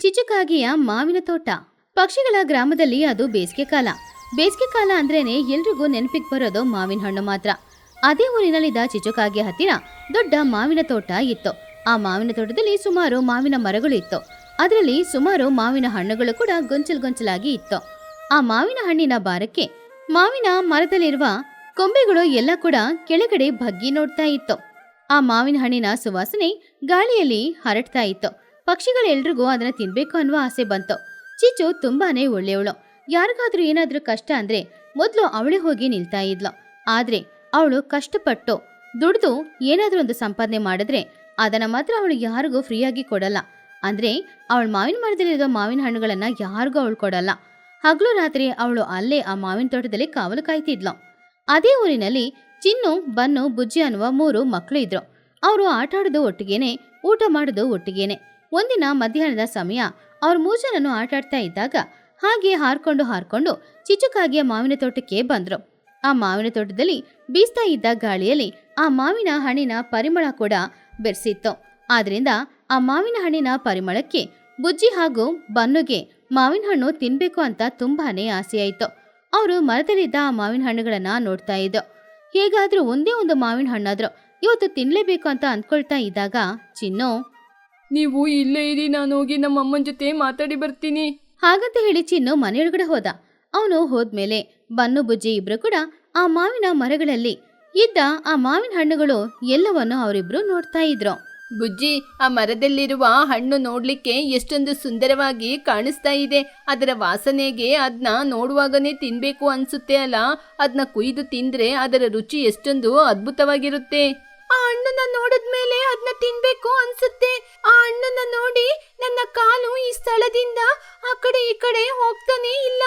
ಚಿಚುಕಾಗಿಯ ಮಾವಿನ ತೋಟ. ಪಕ್ಷಿಗಳ ಗ್ರಾಮದಲ್ಲಿ ಅದು ಬೇಸಿಗೆ ಕಾಲ. ಬೇಸಿಗೆ ಕಾಲ ಅಂದ್ರೇನೆ ಎಲ್ರಿಗೂ ನೆನಪಿಗೆ ಬರೋದು ಮಾವಿನ ಹಣ್ಣು ಮಾತ್ರ. ಅದೇ ಊರಿನಲ್ಲಿದ್ದ ಚಿಚುಕಾಗಿಯ ಹತ್ತಿರ ದೊಡ್ಡ ಮಾವಿನ ತೋಟ ಇತ್ತು. ಆ ಮಾವಿನ ತೋಟದಲ್ಲಿ ಸುಮಾರು ಮಾವಿನ ಮರಗಳು ಇತ್ತು. ಅದರಲ್ಲಿ ಸುಮಾರು ಮಾವಿನ ಹಣ್ಣುಗಳು ಕೂಡ ಗೊಂಚಲಾಗಿ ಇತ್ತು. ಆ ಮಾವಿನ ಹಣ್ಣಿನ ಬಾರಕ್ಕೆ ಮಾವಿನ ಮರದಲ್ಲಿರುವ ಕೊಂಬೆಗಳು ಎಲ್ಲ ಕೂಡ ಕೆಳಗಡೆ ಬಗ್ಗಿ ನೋಡ್ತಾ ಇತ್ತು. ಆ ಮಾವಿನ ಹಣ್ಣಿನ ಸುವಾಸನೆ ಗಾಳಿಯಲ್ಲಿ ಹರಡ್ತಾ ಇತ್ತು. ಪಕ್ಷಿಗಳೆಲ್ರಿಗೂ ಅದನ್ನ ತಿನ್ಬೇಕು ಅನ್ನುವ ಆಸೆ ಬಂತು. ಚಿಚ್ಚು ತುಂಬಾನೇ ಒಳ್ಳೆಯವಳು. ಯಾರಿಗಾದ್ರೂ ಏನಾದ್ರೂ ಕಷ್ಟ ಅಂದ್ರೆ ಮೊದ್ಲು ಅವಳೇ ಹೋಗಿ ನಿಲ್ತಾ ಇದ್ಲು. ಆದ್ರೆ ಅವಳು ಕಷ್ಟಪಟ್ಟು ದುಡ್ದು ಏನಾದ್ರೂ ಒಂದು ಸಂಪಾದನೆ ಮಾಡಿದ್ರೆ ಅದನ್ನ ಮಾತ್ರ ಅವಳು ಯಾರಿಗೂ ಫ್ರೀಯಾಗಿ ಕೊಡಲ್ಲ. ಅಂದ್ರೆ ಅವಳ ಮಾವಿನ ಮರದಲ್ಲಿರೋ ಮಾವಿನ ಹಣ್ಣುಗಳನ್ನ ಯಾರಿಗೂ ಅವಳು ಕೊಡಲ್ಲ. ಹಗಲು ರಾತ್ರಿ ಅವಳು ಅಲ್ಲೇ ಆ ಮಾವಿನ ತೋಟದಲ್ಲಿ ಕಾವಲು ಕಾಯ್ತಿದ್ಲು. ಅದೇ ಊರಿನಲ್ಲಿ ಚಿನ್ನು, ಬನ್ನು, ಬುಜ್ಜಿ ಅನ್ನುವ 3 ಮಕ್ಕಳು ಇದ್ರು. ಅವರು ಆಟ ಆಡೋದು ಒಟ್ಟಿಗೇನೆ, ಊಟ ಮಾಡೋದು ಒಟ್ಟಿಗೇನೆ. ಒಂದಿನ ಮಧ್ಯಾಹ್ನದ ಸಮಯ ಅವ್ರ 3 ಜನನು ಆಟ ಆಡ್ತಾ ಇದ್ದಾಗ ಹಾಗೆ ಹಾರ್ಕೊಂಡು ಚಿಚುಕಾಗಿಯ ಮಾವಿನ ತೋಟಕ್ಕೆ ಬಂದ್ರು. ಆ ಮಾವಿನ ತೋಟದಲ್ಲಿ ಬೀಸ್ತಾ ಇದ್ದ ಗಾಳಿಯಲ್ಲಿ ಆ ಮಾವಿನ ಹಣ್ಣಿನ ಪರಿಮಳ ಕೂಡ ಬೆರೆಸಿತ್ತು. ಆದ್ರಿಂದ ಆ ಮಾವಿನ ಹಣ್ಣಿನ ಪರಿಮಳಕ್ಕೆ ಬುಜ್ಜಿ ಹಾಗೂ ಬನ್ನುಗೆ ಮಾವಿನ ಹಣ್ಣು ತಿನ್ಬೇಕು ಅಂತ ತುಂಬಾನೇ ಆಸೆಯಾಯಿತು. ಅವರು ಮರದಲ್ಲಿದ್ದ ಆ ಮಾವಿನ ಹಣ್ಣುಗಳನ್ನ ನೋಡ್ತಾ ಇದ್ರು. ಹೇಗಾದ್ರೂ ಒಂದೇ ಒಂದು ಮಾವಿನ ಹಣ್ಣಾದ್ರೂ ಇವತ್ತು ತಿನ್ಲೇಬೇಕು ಅಂತ ಅಂದ್ಕೊಳ್ತಾ ಇದ್ದಾಗ ಚಿನ್ನು, ನೀವು ಇಲ್ಲೇ ಇರಿ, ನಾನು ಹೋಗಿ ನಮ್ಮ ಅಮ್ಮನ ಜೊತೆ ಮಾತಾಡಿ ಬರ್ತೀನಿ ಹಾಗಂತ ಹೇಳಿ ಚಿನ್ನು ಮನೆಯೊಳಗಡೆ ಹೋದ. ಅವನು ಹೋದ್ಮೇಲೆ ಬನ್ನು, ಬುಜ್ಜಿ ಇಬ್ರು ಕೂಡ ಆ ಮಾವಿನ ಮರಗಳಲ್ಲಿ ಇದ್ದ ಆ ಮಾವಿನ ಹಣ್ಣುಗಳು ಎಲ್ಲವನ್ನು ಅವರಿಬ್ರು ನೋಡ್ತಾ ಇದ್ರು. ಬುಜ್ಜಿ, ಆ ಮರದಲ್ಲಿರುವ ಹಣ್ಣು ನೋಡ್ಲಿಕ್ಕೆ ಎಷ್ಟೊಂದು ಸುಂದರವಾಗಿ ಕಾಣಿಸ್ತಾ ಇದೆ. ಅದರ ವಾಸನೆಗೆ ಅದನ್ನ ನೋಡುವಾಗನೇ ತಿನ್ಬೇಕು ಅನ್ಸುತ್ತೆ ಅಲ್ಲ. ಅದನ್ನ ಕುಯ್ದು ತಿಂದ್ರೆ ಅದರ ರುಚಿ ಎಷ್ಟೊಂದು ಅದ್ಭುತವಾಗಿರುತ್ತೆ. ಆ ಹಣ್ಣನ್ನ ನೋಡಿದ್ಮೇಲೆ ಅದನ್ನ ತಿನ್ಬೇಕು ಅನ್ಸುತ್ತೆ. ಆ ಹಣ್ಣನ್ನ ನೋಡಿ ನನ್ನ ಕಾಲು ಈ ಸ್ಥಳದಿಂದ ಆ ಕಡೆ ಈ ಕಡೆ ಹೋಗ್ತಾನೆ ಇಲ್ಲ.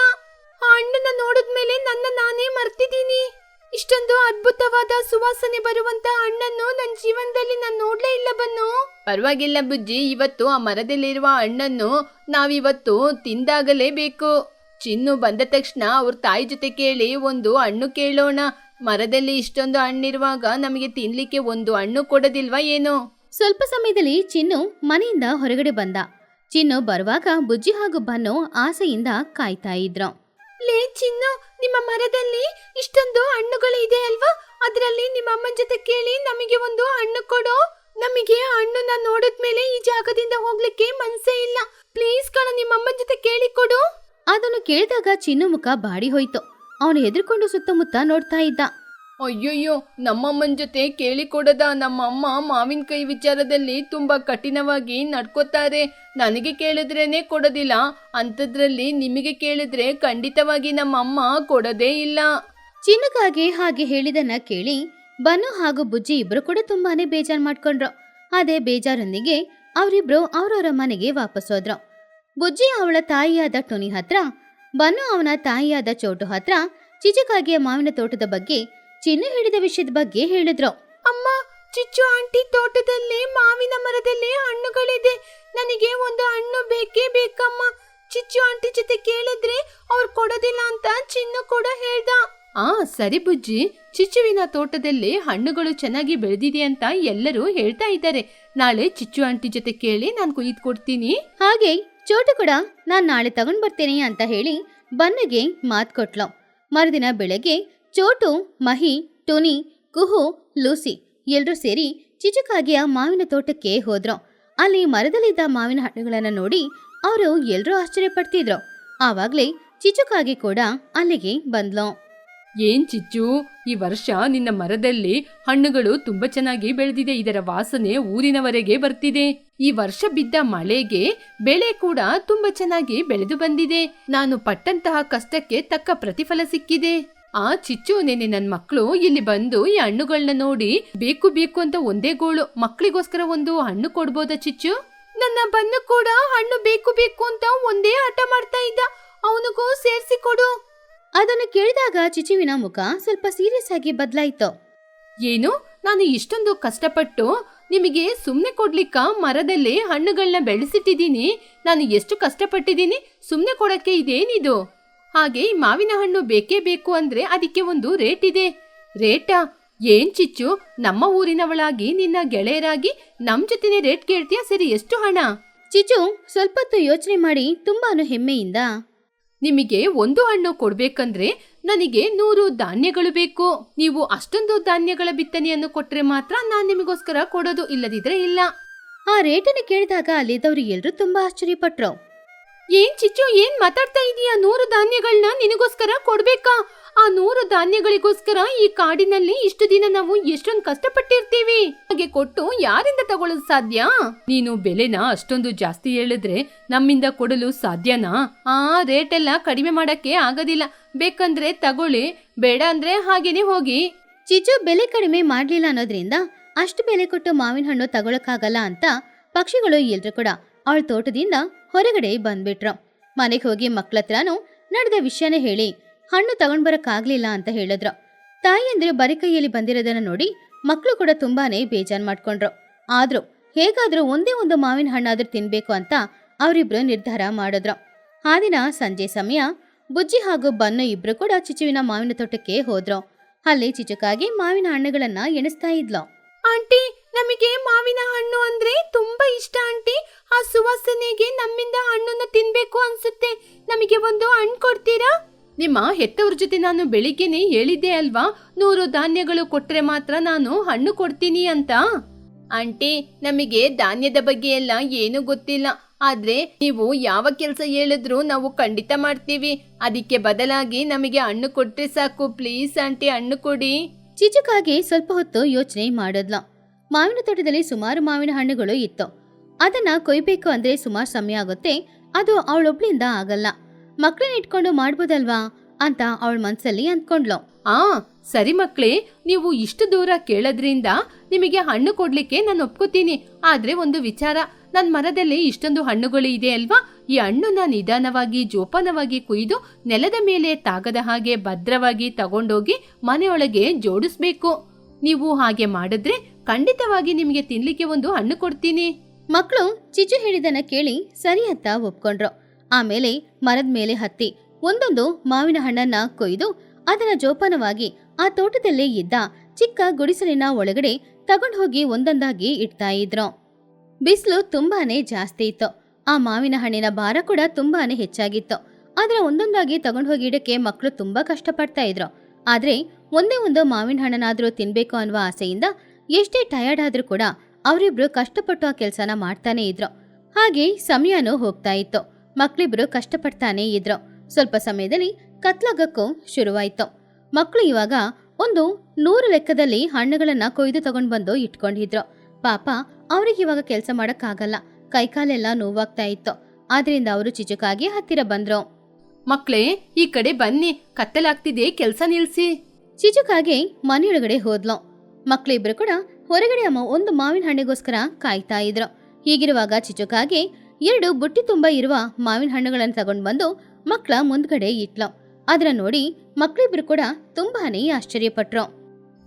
ಆ ಹಣ್ಣನ್ನ ನೋಡಿದ್ಮೇಲೆ ನನ್ನ ನಾನೇ ಮರ್ತಿದ್ದೀನಿ. ಇಷ್ಟೊಂದು ಅದ್ಭುತವಾದ ಸುವಾಸನೆ ಬರುವಂತ ಹಣ್ಣನ್ನು ನನ್ನ ಜೀವನದಲ್ಲಿ ನಾನು ನೋಡ್ಲೇ ಇಲ್ಲ ಬನ್ನು. ಪರವಾಗಿಲ್ಲ ಬುಜ್ಜಿ, ಇವತ್ತು ಆ ಮರದಲ್ಲಿರುವ ಹಣ್ಣನ್ನು ನಾವಿವತ್ತು ತಿಂದಾಗಲೇಬೇಕು. ಚಿನ್ನು ಬಂದ ತಕ್ಷಣ ಅವ್ರ ತಾಯಿ ಜೊತೆ ಕೇಳಿ ಒಂದು ಹಣ್ಣು ಕೇಳೋಣ. ಮರದಲ್ಲಿ ಇಷ್ಟೊಂದು ಹಣ್ಣಿರುವಾಗ ನಮಗೆ ತಿನ್ಲಿಕ್ಕೆ ಒಂದು ಹಣ್ಣು ಕೊಡೋದಿಲ್ವಾ ಏನೋ? ಸ್ವಲ್ಪ ಸಮಯದಲ್ಲಿ ಚಿನ್ನು ಮನೆಯಿಂದ ಹೊರಗಡೆ ಬಂದ. ಚಿನ್ನು ಬರುವಾಗ ಬುಜ್ಜಿ ಹಾಗೂ ಬನ್ನು ಆಸೆಯಿಂದ ಕಾಯ್ತಾ ಇದ್ರು. ಲೇ ಚಿನ್ನು, ನಿಮ್ಮ ಮರದಲ್ಲಿ ಇಷ್ಟೊಂದು ಹಣ್ಣುಗಳು ಇದೆ ಅಲ್ವಾ? ಅದರಲ್ಲಿ ನಿಮ್ಮ ಅಮ್ಮನ ಜೊತೆ ಕೇಳಿ ನಮಗೆ ಒಂದು ಹಣ್ಣು ಕೊಡು. ನಮಗೆ ಹಣ್ಣನ್ನ ನೋಡಿದ್ಮೇಲೆ ಈ ಜಾಗದಿಂದ ಹೋಗ್ಲಿಕ್ಕೆ ಮನ್ಸೇ ಇಲ್ಲ. ಪ್ಲೀಸ್ ಕಣ, ನಿಮ್ಮ ಅಮ್ಮನ ಜೊತೆ ಕೇಳಿ ಕೊಡು. ಅದನ್ನು ಕೇಳಿದಾಗ ಚಿನ್ನು ಮುಖ ಬಾಡಿ ಹೋಯ್ತು. ಅವನು ಹೆದರ್ಕೊಂಡು ಸುತ್ತಮುತ್ತ ನೋಡ್ತಾ ಇದ್ದ. ಅಯ್ಯೋಯ್ಯೋ, ನಮ್ಮಮ್ಮನ ಜೊತೆ ಕೇಳಿಕೊಡದ? ನಮ್ಮಮ್ಮ ಮಾವಿನಕಾಯಿ ವಿಚಾರದಲ್ಲಿ ತುಂಬಾ ಕಠಿಣವಾಗಿ ನಡ್ಕೋತಾರೆ. ನನಗೆ ಕೇಳಿದ್ರೇನೆ ಕೊಡೋದಿಲ್ಲ, ಅಂಥದ್ರಲ್ಲಿ ನಿಮಗೆ ಕೇಳಿದ್ರೆ ಖಂಡಿತವಾಗಿ ನಮ್ಮಮ್ಮ ಕೊಡೋದೇ ಇಲ್ಲ. ಚಿನ್ನಗಾಗಿ ಹಾಗೆ ಹೇಳಿದನ್ನ ಕೇಳಿ ಬನ್ನು ಹಾಗೂ ಬುಜ್ಜಿ ಇಬ್ರು ಕೂಡ ತುಂಬಾನೇ ಬೇಜಾರು ಮಾಡ್ಕೊಂಡ್ರು. ಅದೇ ಬೇಜಾರೊಂದಿಗೆ ಅವರಿಬ್ರು ಅವರವರ ಮನೆಗೆ ವಾಪಸ್ ಹೋದ್ರು. ಬುಜ್ಜಿ ಅವಳ ತಾಯಿಯಾದ ಟುನಿ ಹತ್ರ, ಬನ್ನು ಅವನ ತಾಯಿಯಾದ ಚೋಟು ಹತ್ರ ಚಿಚುಕಾಗಿಯ ಮಾವಿನ ತೋಟದ ಬಗ್ಗೆ, ಚಿನ್ನು ಹಿಡಿದ ವಿಷಯದ ಬಗ್ಗೆ ಹೇಳಿದ್ರು. ಅಮ್ಮ, ಚಿಚ್ಚು ಆಂಟಿ ತೋಟದಲ್ಲಿ ಮಾವಿನ ಮರದಲ್ಲಿ ಹಣ್ಣುಗಳಿದೆ. ನನಗೆ ಒಂದು ಹಣ್ಣು ಬೇಕೇ ಬೇಕಮ್ಮ. ಚಿಚ್ಚು ಆಂಟಿ ಜೊತೆ ಕೇಳಿದ್ರೆ ಅವ್ರು ಕೊಡೋದಿಲ್ಲ ಅಂತ ಚಿನ್ನು ಕೂಡ ಹೇಳ್ದ. ಸರಿ ಬುಜ್ಜಿ, ಚಿಚ್ಚುವಿನ ತೋಟದಲ್ಲಿ ಹಣ್ಣುಗಳು ಚೆನ್ನಾಗಿ ಬೆಳೆದಿದೆ ಅಂತ ಎಲ್ಲರೂ ಹೇಳ್ತಾ ಇದ್ದಾರೆ. ನಾಳೆ ಚಿಚ್ಚು ಆಂಟಿ ಜೊತೆ ಕೇಳಿ ನಾನು ಕುಯ್ದು ಕೊಡ್ತೀನಿ. ಹಾಗೆ ಚೋಟು ಕೂಡ ನಾನ್ ನಾಳೆ ತಗೊಂಡ್ ಬರ್ತೇನೆ ಅಂತ ಹೇಳಿ ಬನ್ನುಗೆ ಮಾತು ಕೊಟ್ಲು. ಮರುದಿನ ಬೆಳಗ್ಗೆ ಚೋಟು, ಮಹಿ, ಟೋನಿ, ಕುಹು, ಲೂಸಿ ಎಲ್ರೂ ಸೇರಿ ಚಿಚುಕಾಗಿಯ ಮಾವಿನ ತೋಟಕ್ಕೆ ಹೋದ್ರು. ಅಲ್ಲಿ ಮರದಲ್ಲಿದ್ದ ಮಾವಿನ ಹಣ್ಣುಗಳನ್ನ ನೋಡಿ ಅವರು ಎಲ್ರೂ ಆಶ್ಚರ್ಯ ಪಡ್ತಿದ್ರು. ಆವಾಗ್ಲೇ ಚಿಚುಕಾಗಿ ಕೂಡ ಅಲ್ಲಿಗೆ ಬಂದ್ಲು. ಏನ್ ಚಿಚ್ಚು, ಈ ವರ್ಷ ನಿನ್ನ ಮರದಲ್ಲಿ ಹಣ್ಣುಗಳು ತುಂಬಾ ಚೆನ್ನಾಗಿ ಬೆಳೆದಿದೆ. ಇದರ ವಾಸನೆ ಊರಿನವರೆಗೆ ಬರ್ತಿದೆ. ಈ ವರ್ಷ ಬಿದ್ದ ಮಳೆಗೆ ಬೆಳೆ ಕೂಡ ತುಂಬಾ ಚೆನ್ನಾಗಿ ಬೆಳೆದು ಬಂದಿದೆ. ನಾನು ಪಟ್ಟಂತಹ ಕಷ್ಟಕ್ಕೆ ತಕ್ಕ ಪ್ರತಿಫಲ ಸಿಕ್ಕಿದೆ. ಚಿಚ್ಚು, ನೆನೆ ನನ್ನ ಮಕ್ಕಳು ಇಲ್ಲಿ ಬಂದು ಈ ಹಣ್ಣುಗಳನ್ನ ನೋಡಿ ಬೇಕು ಬೇಕು ಅಂತ ಒಂದೇ ಗೋಳು, ಮಕ್ಕಳಿಗೋಸ್ಕರ ಒಂದು ಹಣ್ಣು ಕೊಡ್ಬೋದಾ ಚಿಚ್ಚು? ನನ್ನ ಬನ್ನು ಕೂಡ ಹಣ್ಣು ಬೇಕು ಬೇಕು ಅಂತ ಒಂದೇ ಆಟ ಮಾಡ್ತಾ ಇದ್ದ, ಅವನಿಗೂ ಸೇರಿಸಿ ಕೊಡು. ಅದನ್ನು ಕೇಳಿದಾಗ ಚಿಚುವಿನ ಮುಖ ಸ್ವಲ್ಪ ಸೀರಿಯಸ್ ಆಗಿ ಬದಲಾಯಿತು. ಏನು, ನಾನು ಇಷ್ಟೊಂದು ಕಷ್ಟಪಟ್ಟು ನಿಮಗೆ ಸುಮ್ನೆ ಕೊಡ್ಲಿಕ್ಕ ಮರದಲ್ಲಿ ಹಣ್ಣುಗಳನ್ನ ಬೆಳೆಸಿಟ್ಟಿದ್ದೀನಿ. ನಾನು ಎಷ್ಟು ಕಷ್ಟಪಟ್ಟಿದ್ದೀನಿ, ಸುಮ್ನೆ ಕೊಡಕ್ಕೆ ಇದೇನಿದು? ಹಾಗೆ ಈ ಮಾವಿನ ಹಣ್ಣು ಬೇಕೇ ಬೇಕು ಅಂದ್ರೆ ಅದಕ್ಕೆ ಒಂದು ರೇಟ್ ಇದೆ. ರೇಟಾ? ಏನ್ ಚಿಚ್ಚು, ನಮ್ಮ ಊರಿನವಳಾಗಿ ನಿನ್ನ ಗೆಳೆಯರಾಗಿ ನಮ್ ಜೊತೆನೆ ರೇಟ್ ಕೇಳ್ತೀಯ? ಸರಿ, ಎಷ್ಟು ಹಣ? ಚಿಚು ಸ್ವಲ್ಪ ಹೊತ್ತು ಯೋಚನೆ ಮಾಡಿ ತುಂಬಾನು ಹೆಮ್ಮೆಯಿಂದ, ನಿಮಗೆ ಒಂದು ಹಣ್ಣು ಕೊಡ್ಬೇಕಂದ್ರೆ ನನಗೆ 100 ಧಾನ್ಯಗಳು ಬೇಕು. ನೀವು ಅಷ್ಟೊಂದು ಧಾನ್ಯಗಳ ಬಿತ್ತನೆಯನ್ನು ಕೊಟ್ರೆ ಮಾತ್ರ ನಾನ್ ನಿಮಗೋಸ್ಕರ ಕೊಡೋದು, ಇಲ್ಲದಿದ್ರೆ ಇಲ್ಲ. ಆ ರೇಟನ್ನು ಕೇಳಿದಾಗ ಅಲ್ಲಿದ್ದವ್ರು ಎಲ್ರೂ ತುಂಬಾ ಆಶ್ಚರ್ಯಪಟ್ರು. ಏನ್ ಚಿಚ್ಚು, ಏನ್ ಮಾತಾಡ್ತಾ ಇದೀಯಾ? 100 ಧಾನ್ಯಗಳನ್ನ ನಿನಗೋಸ್ಕರ ಕೊಡ್ಬೇಕಾ? ಆ 100 ಧಾನ್ಯಗಳಿಗೋಸ್ಕರ ಈ ಕಾಡಿನಲ್ಲಿ ಇಷ್ಟು ದಿನ ನಾವು ಎಷ್ಟೊಂದು ಕಷ್ಟಪಟ್ಟಿರ್ತೀವಿ. ಹಾಗೆ ಕೊಟ್ಟು ಯಾರಿಂದ ತಗೊಳ್ಳೋದು ಸಾಧ್ಯ? ನೀನು ಬೆಲೆನ ಅಷ್ಟೊಂದು ಜಾಸ್ತಿ ಹೇಳಿದ್ರೆ ನಮ್ಮಿಂದ ಕೊಡಲು ಸಾಧ್ಯನಾ? ಆ ರೇಟ್ ಎಲ್ಲ ಕಡಿಮೆ ಮಾಡಕ್ಕೆ ಆಗೋದಿಲ್ಲ. ಬೇಕಂದ್ರೆ ತಗೊಳ್ಳಿ, ಬೇಡ ಅಂದ್ರೆ ಹಾಗೇನೆ ಹೋಗಿ. ಚಿಚು ಬೆಲೆ ಕಡಿಮೆ ಮಾಡ್ಲಿಲ್ಲ ಅನ್ನೋದ್ರಿಂದ ಅಷ್ಟು ಬೆಲೆ ಕೊಟ್ಟು ಮಾವಿನ ಹಣ್ಣು ತಗೊಳಕ್ಕಾಗಲ್ಲ ಅಂತ ಪಕ್ಷಿಗಳು ಎಲ್ರು ಕೂಡ ಅವಳ ತೋಟದಿಂದ ಹೊರಗಡೆ ಬಂದ್ಬಿಟ್ರು. ಮನೆಗೆ ಹೋಗಿ ಮಕ್ಳತ್ರನೂ ನಡೆದ ವಿಷಯನೇ ಹೇಳಿ ಹಣ್ಣು ತಗೊಂಡ್ ಬರಕ್ಕಾಗ್ಲಿಲ್ಲ ಅಂತ ಹೇಳಿದ್ರು. ತಾಯಿಯಂದ್ರೆ ಬರೀ ಕೈಯಲ್ಲಿ ಬಂದಿರೋದನ್ನ ನೋಡಿ ಮಕ್ಳು ಕೂಡ ತುಂಬಾನೇ ಬೇಜಾರ್ ಮಾಡ್ಕೊಂಡ್ರು. ಆದ್ರೂ ಹೇಗಾದ್ರೂ ಒಂದೇ ಒಂದು ಮಾವಿನ ಹಣ್ಣಾದ್ರೂ ತಿನ್ಬೇಕು ಅಂತ ಅವರಿಬ್ರು ನಿರ್ಧಾರ ಮಾಡಿದ್ರು. ಆ ದಿನ ಸಂಜೆ ಸಮಯ ಬುಜ್ಜಿ ಹಾಗೂ ಬನ್ನು ಇಬ್ರು ಕೂಡ ಚಿಚುವಿನ ಮಾವಿನ ತೋಟಕ್ಕೆ ಹೋದ್ರು. ಅಲ್ಲಿ ಚಿಚುಕಾಗಿ ಮಾವಿನ ಹಣ್ಣುಗಳನ್ನ ಎಣಿಸ್ತಾ ಇದ್ಲು. ಆಂಟಿ, ನಮಗೆ ಮಾವಿನ ಹಣ್ಣು ಅಂದ್ರೆ ತುಂಬಾ ಇಷ್ಟ ಆಂಟಿ. ಆ ಸುವಾಸನೆಗೆ ನಮ್ಮಿಂದ ಹಣ್ಣನ್ನ ತಿನ್ಬೇಕು ಅನ್ಸುತ್ತೆ. ನಮಗೆ ಒಂದು ಹಣ್ಣು ಕೊಡ್ತೀರಾ? ನಿಮ್ಮ ಹೆತ್ತವ್ರ ಜೊತೆ ನಾನು ಬೆಳಿಗ್ಗೆನೆ ಹೇಳಿದ್ದೆ ಅಲ್ವಾ, 100 ಧಾನ್ಯಗಳು ಕೊಟ್ರೆ ಮಾತ್ರ ನಾನು ಹಣ್ಣು ಕೊಡ್ತೀನಿ ಅಂತ. ಆಂಟಿ, ನಮಗೆ ಧಾನ್ಯದ ಬಗ್ಗೆ ಎಲ್ಲ ಏನು ಗೊತ್ತಿಲ್ಲ. ಆದ್ರೆ ನೀವು ಯಾವ ಕೆಲಸ ಹೇಳಿದ್ರು ನಾವು ಖಂಡಿತ ಮಾಡ್ತೀವಿ. ಅದಕ್ಕೆ ಬದಲಾಗಿ ನಮಗೆ ಹಣ್ಣು ಕೊಟ್ರೆ ಸಾಕು. ಪ್ಲೀಸ್ ಆಂಟಿ, ಹಣ್ಣು ಕೊಡಿ. ಚಿಚುಕಾಗಿ ಸ್ವಲ್ಪ ಹೊತ್ತು ಯೋಚನೆ ಮಾಡಿದ್ಲು. ಮಾವಿನ ತೋಟದಲ್ಲಿ ಸುಮಾರು ಮಾವಿನ ಹಣ್ಣುಗಳು ಇತ್ತು. ಅದನ್ನ ಕೊಯ್ಬೇಕು ಅಂದ್ರೆ ಸುಮಾರು ಸಮಯ ಆಗುತ್ತೆ. ಅದು ಅವಳೊಬ್ಳಿಂದ ಆಗಲ್ಲ. ಮಕ್ಕಳನ್ನ ಇಟ್ಕೊಂಡು ಮಾಡ್ಬೋದಲ್ವಾ ಅಂತ ಅವಳ ಮನ್ಸಲ್ಲಿ ಅಂದ್ಕೊಂಡ್ಲು. ಸರಿ ಮಕ್ಳೇ, ನೀವು ಇಷ್ಟು ದೂರ ಕೇಳೋದ್ರಿಂದ ನಿಮಗೆ ಹಣ್ಣು ಕೊಡ್ಲಿಕ್ಕೆ ನಾನು ಒಪ್ಕೋತೀನಿ. ಆದ್ರೆ ಒಂದು ವಿಚಾರ, ನನ್ ಮರದಲ್ಲಿ ಇಷ್ಟೊಂದು ಹಣ್ಣುಗಳು ಇದೆ ಅಲ್ವಾ, ಈ ಹಣ್ಣುನ ನಿಧಾನವಾಗಿ ಜೋಪಾನವಾಗಿ ಕುಯ್ದು ನೆಲದ ಮೇಲೆ ತಾಗದ ಹಾಗೆ ಭದ್ರವಾಗಿ ತಗೊಂಡೋಗಿ ಮನೆಯೊಳಗೆ ಜೋಡಿಸ್ಬೇಕು. ನೀವು ಹಾಗೆ ಮಾಡಿದ್ರೆ ಖಂಡಿತವಾಗಿ ನಿಮಗೆ ತಿನ್ಲಿಕ್ಕೆ ಒಂದು ಹಣ್ಣು ಕೊಡ್ತೀನಿ. ಮಕ್ಕಳು ಚಿಚು ಹೇಳಿದನ್ನ ಕೇಳಿ ಸರಿ ಅಂತ ಒಪ್ಕೊಂಡ್ರು. ಆಮೇಲೆ ಮರದ ಮೇಲೆ ಹತ್ತಿ ಒಂದೊಂದು ಮಾವಿನ ಹಣ್ಣನ್ನ ಕೊಯ್ದು ಅದನ್ನ ಜೋಪಾನವಾಗಿ ಆ ತೋಟದಲ್ಲೇ ಇದ್ದ ಚಿಕ್ಕ ಗುಡಿಸಲಿನ ಒಳಗಡೆ ತಗೊಂಡು ಹೋಗಿ ಒಂದೊಂದಾಗಿ ಇಡ್ತಾ ಇದ್ರು. ಬಿಸಿಲು ತುಂಬಾನೇ ಜಾಸ್ತಿ ಇತ್ತು. ಆ ಮಾವಿನ ಹಣ್ಣಿನ ಭಾರ ಕೂಡ ತುಂಬಾನೇ ಹೆಚ್ಚಾಗಿತ್ತು. ಆದ್ರೆ ಒಂದೊಂದಾಗಿ ತಗೊಂಡು ಹೋಗಿ ಇಡಕ್ಕೆ ಮಕ್ಕಳು ತುಂಬಾ ಕಷ್ಟಪಡ್ತಾ ಇದ್ರು. ಆದ್ರೆ ಒಂದೇ ಒಂದು ಮಾವಿನ ಹಣ್ಣನಾದ್ರೂ ತಿನ್ಬೇಕು ಅನ್ನುವ ಆಸೆಯಿಂದ ಎಷ್ಟೇ ಟಯರ್ಡ್ ಆದ್ರೂ ಕೂಡ ಅವರಿಬ್ರು ಕಷ್ಟಪಟ್ಟು ಆ ಕೆಲಸನ ಮಾಡ್ತಾನೆ ಇದ್ರು. ಹಾಗೆ ಸಮಯನೂ ಹೋಗ್ತಾ ಇತ್ತು. ಮಕ್ಳಿಬ್ರು ಕಷ್ಟಪಡ್ತಾನೆ ಇದ್ರು. ಸ್ವಲ್ಪ ಸಮಯದಲ್ಲಿ ಕತ್ಲಾಗಕ್ಕೂ ಶುರುವಾಯ್ತು. ಮಕ್ಕಳು ಇವಾಗ ಒಂದು 100 ಲೆಕ್ಕದಲ್ಲಿ ಹಣ್ಣುಗಳನ್ನ ಕೊಯ್ದು ತಗೊಂಡ್ ಬಂದು ಇಟ್ಕೊಂಡಿದ್ರು. ಪಾಪ ಅವ್ರಿಗೆ ಇವಾಗ ಕೆಲಸ ಮಾಡಕ್ಕಾಗಲ್ಲ. ಕೈಕಾಲೆಲ್ಲ ನೋವಾಗ್ತಾ ಇತ್ತು. ಆದ್ರಿಂದ ಅವರು ಚಿಚುಕಾಗಿ ಹತ್ತಿರ ಬಂದ್ರು. ಮಕ್ಳೇ, ಈ ಕಡೆ ಬನ್ನಿ, ಕತ್ತಲಾಗ್ತಿದೆ, ಕೆಲಸ ನಿಲ್ಸಿ. ಚಿಚುಕಾಗಿ ಮನೆಯೊಳಗಡೆ ಹೋದ್ಲು. ಮಕ್ಳಿಬ್ರು ಕೂಡ ಹೊರಗಡೆ ಒಂದು ಮಾವಿನ ಹಣ್ಣಿಗೋಸ್ಕರ ಕಾಯ್ತಾ ಇದ್ರು. ಹೀಗಿರುವಾಗ ಚಿಚುಕಾಗಿ 2 ಬುಟ್ಟಿ ತುಂಬಾ ಇರುವ ಮಾವಿನ ಹಣ್ಣುಗಳನ್ನು ತಗೊಂಡ್ ಬಂದು ಮಕ್ಕಳ ಮುಂದ್ಗಡೆ ಇಟ್ಲು. ಅದನ್ನ ನೋಡಿ ಮಕ್ಳಿಬ್ರು ಕೂಡ ತುಂಬಾನೇ ಆಶ್ಚರ್ಯಪಟ್ರು.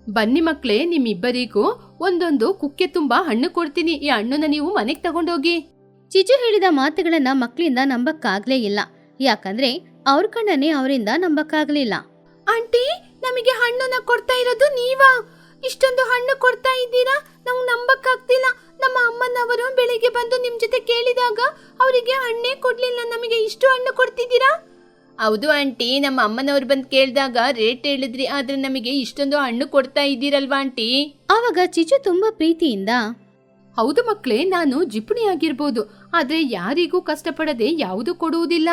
ಬನ್ನಿ ಮಕ್ಳೇ, ನಿಮ್ಮಿಬ್ಬರಿಗೂ ಒಂದೊಂದು ಕುಕ್ಕೆ ತುಂಬಾ ಹಣ್ಣು ಕೊಡ್ತೀನಿ. ಈ ಹಣ್ಣನ್ನ ನೀವು ಮನೆಗೆ ತಗೊಂಡೋಗಿ. ಚಿಚು ಹೇಳಿದ ಮಾತುಗಳನ್ನ ಮಕ್ಳಿಂದ ನಂಬಕ್ಕಾಗ್ಲೇ ಇಲ್ಲ. ಯಾಕಂದ್ರೆ ಅವ್ರ ಕಣ್ಣನ್ನೇ ಅವರಿಂದ ನಂಬಕ್ಕಾಗ್ಲಿಲ್ಲ. ಆಂಟಿ, ನಮಗೆ ಹಣ್ಣನ್ನ ಕೊಡ್ತಾ ಇರೋದು ನೀವಾ? ಇಷ್ಟೊಂದು ಹಣ್ಣು ಕೊಡ್ತಾ ಇದ್ದೀರಾ? ನಾವು ನಂಬಕ್ಕಾಗ್ತಿಲ್ಲ. ನಮ್ಮ ಅಮ್ಮನವರು ಬೆಳಿಗ್ಗೆ ಬಂದು ನಿಮ್ ಜೊತೆ ಕೇಳಿದಾಗ ಅವರಿಗೆ ಹಣ್ಣೇ ಕೊಡ್ಲಿಲ್ಲ. ನಮಗೆ ಇಷ್ಟು ಹಣ್ಣು ಕೊಡ್ತಿದ್ದೀರಾ? ಹೌದು ಆಂಟಿ, ನಮ್ಮ ಅಮ್ಮನವ್ರು ಬಂದು ಕೇಳಿದಾಗ ರೇಟ್ ಹೇಳಿದ್ರಿ, ಆದ್ರೆ ನಮಗೆ ಇಷ್ಟೊಂದು ಹಣ್ಣು ಕೊಡ್ತಾ ಇದ್ದೀರಲ್ವಾ ಆಂಟಿ? ಆವಾಗ ಚಿಚು ತುಂಬಾ ಪ್ರೀತಿಯಿಂದ, ಹೌದು ಮಕ್ಳೇ, ನಾನು ಜಿಪುಣಿ ಆಗಿರ್ಬೋದು, ಆದ್ರೆ ಯಾರಿಗೂ ಕಷ್ಟಪಡದೆ ಯಾವುದು ಕೊಡುವುದಿಲ್ಲ.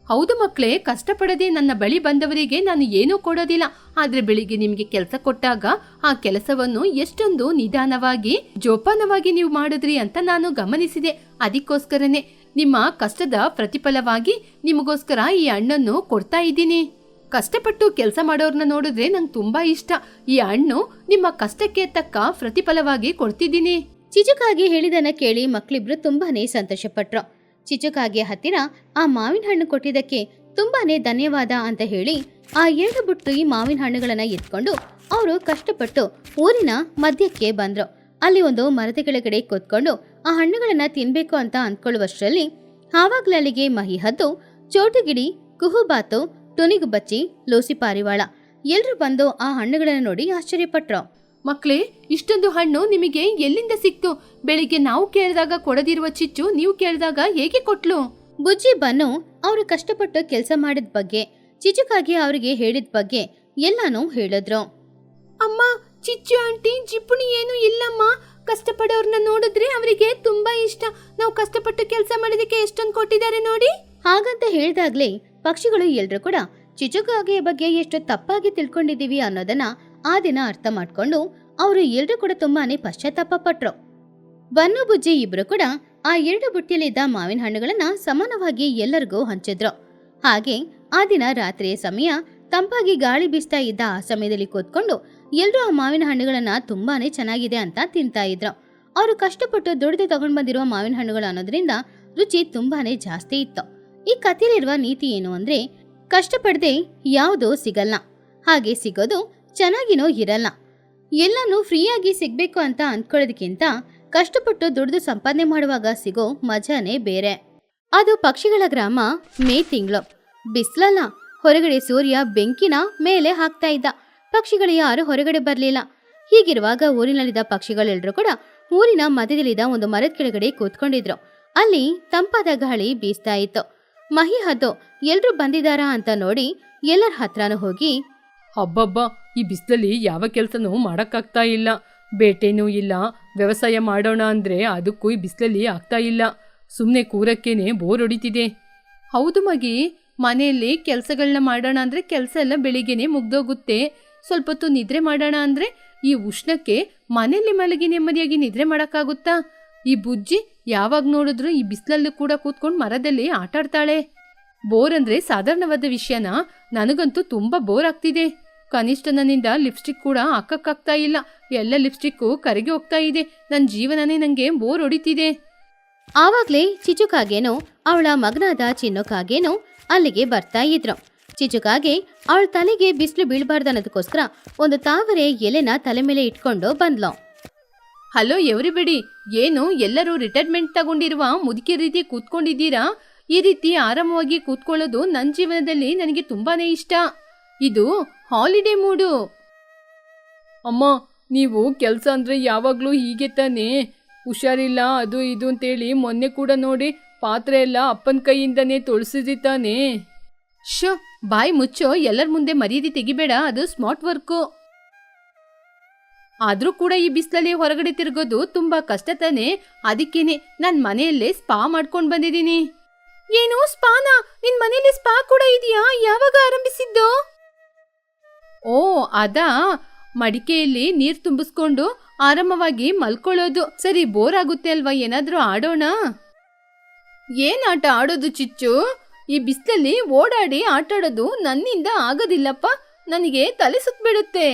ಹೌದು ಮಕ್ಳೇ, ಕಷ್ಟಪಡದೆ ನನ್ನ ಬಳಿ ಬಂದವರಿಗೆ ನಾನು ಏನೂ ಕೊಡೋದಿಲ್ಲ. ಆದ್ರೆ ಬೆಳಿಗ್ಗೆ ನಿಮ್ಗೆ ಕೆಲಸ ಕೊಟ್ಟಾಗ ಆ ಕೆಲಸವನ್ನು ಎಷ್ಟೊಂದು ನಿಧಾನವಾಗಿ ಜೋಪಾನವಾಗಿ ನೀವು ಮಾಡಿದ್ರಿ ಅಂತ ನಾನು ಗಮನಿಸಿದೆ. ಅದಕ್ಕೋಸ್ಕರನೇ ನಿಮ್ಮ ಕಷ್ಟದ ಪ್ರತಿಫಲವಾಗಿ ನಿಮಗೋಸ್ಕರ ಈ ಹಣ್ಣನ್ನು ಕೊಡ್ತಾ ಇದ್ದೀನಿ. ಕಷ್ಟಪಟ್ಟು ಕೆಲಸ ಮಾಡೋರ್ನ ನೋಡಿದ್ರೆ ನಂಗೆ ತುಂಬಾ ಇಷ್ಟ. ಈ ಹಣ್ಣು ನಿಮ್ಮ ಕಷ್ಟಕ್ಕೆ ತಕ್ಕ ಪ್ರತಿಫಲವಾಗಿ ಕೊಡ್ತಿದ್ದೀನಿ. ಚಿಚುಕಾಗಿ ಹೇಳಿದನ್ನ ಕೇಳಿ ಮಕ್ಳಿಬ್ರು ತುಂಬಾನೇ ಸಂತೋಷಪಟ್ರು. ಚಿಚುಕಾಗಿ ಹತ್ತಿರ ಆ ಮಾವಿನ ಹಣ್ಣು ಕೊಟ್ಟಿದ್ದಕ್ಕೆ ತುಂಬಾನೇ ಧನ್ಯವಾದ ಅಂತ ಹೇಳಿ ಆ 2 ಬುಟ್ಟಿ ಮಾವಿನ ಹಣ್ಣುಗಳನ್ನ ಎತ್ಕೊಂಡು ಅವರು ಕಷ್ಟಪಟ್ಟು ಊರಿನ ಮಧ್ಯಕ್ಕೆ ಬಂದ್ರು. ಅಲ್ಲಿ ಒಂದು ಮರದ ಕೆಳಗಡೆ ಕೂತ್ಕೊಂಡು ಆ ಹಣ್ಣುಗಳನ್ನ ತಿನ್ಬೇಕು ಅಂತ ಅಂದ್ಕೊಳ್ಳುವಷ್ಟರಲ್ಲಿ ಆವಾಗ್ಲೇ ಅಲ್ಲಿಗೆ ಮಹಿ ಹದ್ದು, ಚೋಟುಗಿಡಿ, ಕುಹುಬಾತು, ತುನಿಗು ಬಚ್ಚಿ, ಲೋಸಿ ಪಾರಿವಾಳ ಎಲ್ರು ಬಂದು ಆ ಹಣ್ಣುಗಳನ್ನು ನೋಡಿ ಆಶ್ಚರ್ಯಪಟ್ರು. ಮಕ್ಳೇ, ಇಷ್ಟೊಂದು ಹಣ್ಣು ನಿಮಗೆ ಎಲ್ಲಿಂದ ಸಿಕ್ತು? ಬೆಳಿಗ್ಗೆ ನಾವು ಕೇಳಿದಾಗ ಕೊಡದಿರುವ ಚಿಚ್ಚು ನೀವು ಕೇಳಿದಾಗ ಹೇಗೆ ಕೊಟ್ಲು? ಬುಜ್ಜಿ ಬನ್ನು ಅವರು ಕಷ್ಟಪಟ್ಟು ಕೆಲಸ ಮಾಡಿದ ಬಗ್ಗೆ, ಚಿಚುಕಾಗಿ ಅವರಿಗೆ ಹೇಳಿದ ಬಗ್ಗೆ ಎಲ್ಲಾನು ಹೇಳಿದ್ರು. ಅಮ್ಮ, ಚಿಚ್ಚು ಆಂಟಿ ಜಿಪ್ಪುಣಿ ಏನು ಇಲ್ಲಮ್ಮ. ಕಷ್ಟಪಡೋರ್ನ ನೋಡಿದ್ರೆ ಅವರಿಗೆ ತುಂಬಾ ಇಷ್ಟ. ನಾವು ಕಷ್ಟಪಟ್ಟು ಕೆಲಸ ಮಾಡಿದಕ್ಕೆ ಎಷ್ಟೊಂದು ಕೊಟ್ಟಿದ್ದಾರೆ ನೋಡಿ. ಹಾಗಂತ ಹೇಳಿದಾಗ್ಲೇ ಪಕ್ಷಿಗಳು ಎಲ್ರು ಕೂಡ ಚಿಚುಕಾಗೆಯ ಬಗ್ಗೆ ಎಷ್ಟು ತಪ್ಪಾಗಿ ತಿಳ್ಕೊಂಡಿದೀವಿ ಅನ್ನೋದನ್ನ ಆ ದಿನ ಅರ್ಥ ಮಾಡ್ಕೊಂಡು ಅವರು ಎಲ್ರು ಕೂಡ ತುಂಬಾನೇ ಪಶ್ಚಾತ್ತಾಪ ಪಟ್ರು. ಬನ್ನು ಬುಜ್ಜಿ ಇಬ್ರು ಕೂಡ ಆ 2 ಬುಟ್ಟಿಯಲ್ಲಿದ್ದ ಮಾವಿನ ಹಣ್ಣುಗಳನ್ನ ಸಮಾನವಾಗಿ ಎಲ್ಲರಿಗೂ ಹಂಚಿದ್ರು. ಹಾಗೆ ಆ ದಿನ ರಾತ್ರಿಯ ಸಮಯ ತಂಪಾಗಿ ಗಾಳಿ ಬೀಸ್ತಾ ಇದ್ದ ಆ ಸಮಯದಲ್ಲಿ ಕೂತ್ಕೊಂಡು ಎಲ್ರೂ ಆ ಮಾವಿನ ಹಣ್ಣುಗಳನ್ನ ತುಂಬಾನೇ ಚೆನ್ನಾಗಿದೆ ಅಂತ ತಿಂತಾ ಇದ್ರು. ಅವರು ಕಷ್ಟಪಟ್ಟು ದುಡಿದು ತಗೊಂಡ್ ಬಂದಿರುವ ಮಾವಿನ ಹಣ್ಣುಗಳು ಅನ್ನೋದ್ರಿಂದ ರುಚಿ ತುಂಬಾನೇ ಜಾಸ್ತಿ ಇತ್ತು. ಈ ಕಥೆಯಲ್ಲಿರುವ ನೀತಿ ಏನು ಅಂದ್ರೆ, ಕಷ್ಟಪಡದೆ ಯಾವುದೂ ಸಿಗಲ್ಲ, ಹಾಗೆ ಸಿಗೋದು ಚೆನ್ನಾಗಿನೂ ಇರಲ್ಲ. ಎಲ್ಲನೂ ಫ್ರೀಯಾಗಿ ಸಿಗ್ಬೇಕು ಅಂತ ಅಂದ್ಕೊಳ್ಳೋದಕ್ಕಿಂತ ಕಷ್ಟಪಟ್ಟು ದುಡಿದು ಸಂಪಾದನೆ ಮಾಡುವಾಗ ಸಿಗೋ ಮಜಾನೇ ಬೇರೆ. ಅದು ಪಕ್ಷಿಗಳ ಗ್ರಾಮ. ಮೇ ತಿಂಗಳು, ಬಿಸ್ಲಲ್ಲ, ಹೊರಗಡೆ ಸೂರ್ಯ ಬೆಂಕಿನ ಮೇಲೆ ಹಾಕ್ತಾ ಇದ್ದ. ಪಕ್ಷಿಗಳು ಯಾರು ಹೊರಗಡೆ ಬರ್ಲಿಲ್ಲ. ಹೀಗಿರುವಾಗ ಊರಿನಲ್ಲಿದ್ದ ಪಕ್ಷಿಗಳೆಲ್ಲರೂ ಕೂಡ ಊರಿನ ಮಧ್ಯದಲ್ಲಿದ್ದ ಒಂದು ಮರದ ಕೆಳಗಡೆ ಕೂತ್ಕೊಂಡಿದ್ರು. ಅಲ್ಲಿ ತಂಪಾದ ಗಾಳಿ ಬೀಸ್ತಾ ಇತ್ತು. ಮಹಿ ಹದ್ದು ಎಲ್ರು ಬಂದಿದಾರಾ ಅಂತ ನೋಡಿ ಎಲ್ಲರ ಹತ್ರನೂ ಹೋಗಿ, ಹಬ್ಬಬ್ಬ, ಈ ಬಿಸಿಲಲ್ಲಿ ಯಾವ ಕೆಲಸನೂ ಮಾಡೋಕ್ಕಾಗ್ತಾ ಇಲ್ಲ. ಬೇಟೆನೂ ಇಲ್ಲ, ವ್ಯವಸಾಯ ಮಾಡೋಣ ಅಂದರೆ ಅದಕ್ಕೂ ಈ ಬಿಸಿಲಲ್ಲಿ ಆಗ್ತಾ ಇಲ್ಲ. ಸುಮ್ಮನೆ ಕೂರಕ್ಕೇನೆ ಬೋರ್ ಹೊಡಿತಿದೆ. ಹೌದು ಮಗಿ, ಮನೆಯಲ್ಲಿ ಕೆಲಸಗಳನ್ನ ಮಾಡೋಣ ಅಂದ್ರೆ ಕೆಲಸ ಎಲ್ಲ ಬೆಳಿಗ್ಗೆನೆ ಮುಗ್ದೋಗುತ್ತೆ. ಸ್ವಲ್ಪ ಹೊತ್ತು ನಿದ್ರೆ ಮಾಡೋಣ ಅಂದ್ರೆ ಈ ಉಷ್ಣಕ್ಕೆ ಮನೆಯಲ್ಲಿ ಮಲಗಿ ನೆಮ್ಮದಿಯಾಗಿ ನಿದ್ರೆ ಮಾಡೋಕ್ಕಾಗುತ್ತಾ? ಈ ಬುಜ್ಜಿ ಯಾವಾಗ ನೋಡಿದ್ರು ಈ ಬಿಸಿಲಲ್ಲೂ ಕೂಡ ಕೂತ್ಕೊಂಡು ಮರದಲ್ಲಿ ಆಟಾಡ್ತಾಳೆ. ಬೋರ್ ಅಂದ್ರೆ ಸಾಧಾರಣವಾದ ವಿಷಯನ. ನನಗಂತೂ ತುಂಬಾ ಬೋರ್ ಆಗ್ತಿದೆ. ಕನಿಷ್ಠ ನನ್ನಿಂದ ಲಿಪ್ಸ್ಟಿಕ್ ಕೂಡ ಹಾಕಕ್ಕಾಗ್ತಾ ಇಲ್ಲ. ಎಲ್ಲ ಲಿಪ್ಸ್ಟಿಕ್ಕು ಕರಗಿ ಹೋಗ್ತಾ ಇದೆ. ನನ್ನ ಜೀವನನೇ ನಂಗೆ ಬೋರ್ ಹೊಡಿತಿದೆ. ಆವಾಗ್ಲೇ ಚಿಚುಕಾಗೇನೋ ಅವಳ ಮಗನಾದ ಚಿನ್ನುಕಾಗೇನೋ ಅಲ್ಲಿಗೆ ಬರ್ತಾ ಇದ್ರು. ಚಿಚುಕಾಗೆ ಅವಳ ತಲೆಗೆ ಬಿಸಿಲು ಬೀಳ್ಬಾರ್ದು ಅನ್ನೋದಕ್ಕೋಸ್ಕರ ಒಂದು ತಾವರೆ ಎಲೆನ ತಲೆ ಮೇಲೆ ಇಟ್ಕೊಂಡು ಬಂದ್ಲು. ಹಲೋ ಎವ್ರಿಬಡಿ, ಏನು ಎಲ್ಲರೂ ರಿಟೈರ್ಮೆಂಟ್ ತಗೊಂಡಿರುವ ಮುದುಕಿ ರೀತಿ ಕೂತ್ಕೊಂಡಿದ್ದೀರಾ? ಈ ರೀತಿ ಆರಾಮವಾಗಿ ಕೂತ್ಕೊಳ್ಳೋದು ನನ್ನ ಜೀವನದಲ್ಲಿ ನನಗೆ ತುಂಬಾನೇ ಇಷ್ಟ. ಇದು ಹಾಲಿಡೇ ಮೂಡು. ಅಮ್ಮ, ನೀವು ಕೆಲಸ ಅಂದರೆ ಯಾವಾಗಲೂ ಹೀಗೆ ತಾನೇ? ಹುಷಾರಿಲ್ಲ ಅದು ಇದು ಅಂತೇಳಿ ಮೊನ್ನೆ ಕೂಡ ನೋಡಿ ಪಾತ್ರೆ ಎಲ್ಲ ಅಪ್ಪನ ಕೈಯಿಂದನೇ ತೊಳ್ಸಿದಿ ತಾನೇ? ಶೋ, ಬಾಯಿ ಮುಚ್ಚೋ. ಎಲ್ಲರ ಮುಂದೆ ಮರ್ಯಾದೆ ತೆಗಿಬೇಡ, ಅದು ಸ್ಮಾರ್ಟ್ ವರ್ಕು. ಆದ್ರೂ ಕೂಡ ಈ ಬಿಸಿಲಲ್ಲಿ ಹೊರಗಡೆ ತಿರುಗೋದು ತುಂಬಾ ಕಷ್ಟ ತಾನೆ. ಅದಕ್ಕೇನೆ ನಾನು ಮನೆಯಲ್ಲೇ ಸ್ಪಾ ಮಾಡ್ಕೊಂಡು ಬಂದಿದ್ದೀನಿ. ಏನು ಸ್ಪಾನ? ನಿನ್ ಮನೆಯಲ್ಲಿ ಸ್ಪಾ ಕೂಡ ಇದೆಯಾ? ಯಾವಾಗ ಆರಂಭಿಸಿದ್ದು? ಓ, ಅದಾ, ಮಡಿಕೆಯಲ್ಲಿ ನೀರ್ ತುಂಬಿಸ್ಕೊಂಡು ಆರಾಮವಾಗಿ ಮಲ್ಕೊಳ್ಳೋದು. ಸರಿ, ಬೋರ್ ಆಗುತ್ತೆ ಅಲ್ವಾ, ಏನಾದ್ರೂ ಆಡೋಣ? ಏನ್ ಆಟ ಆಡೋದು ಚಿಚ್ಚು? ಈ ಬಿಸಿಲಲ್ಲಿ ಓಡಾಡಿ ಆಟಾಡೋದು ನನ್ನಿಂದ ಆಗೋದಿಲ್ಲಪ್ಪ. ನನಗೆ ತಲೆ ಸುತ್ತಬಿಡುತ್ತೆ.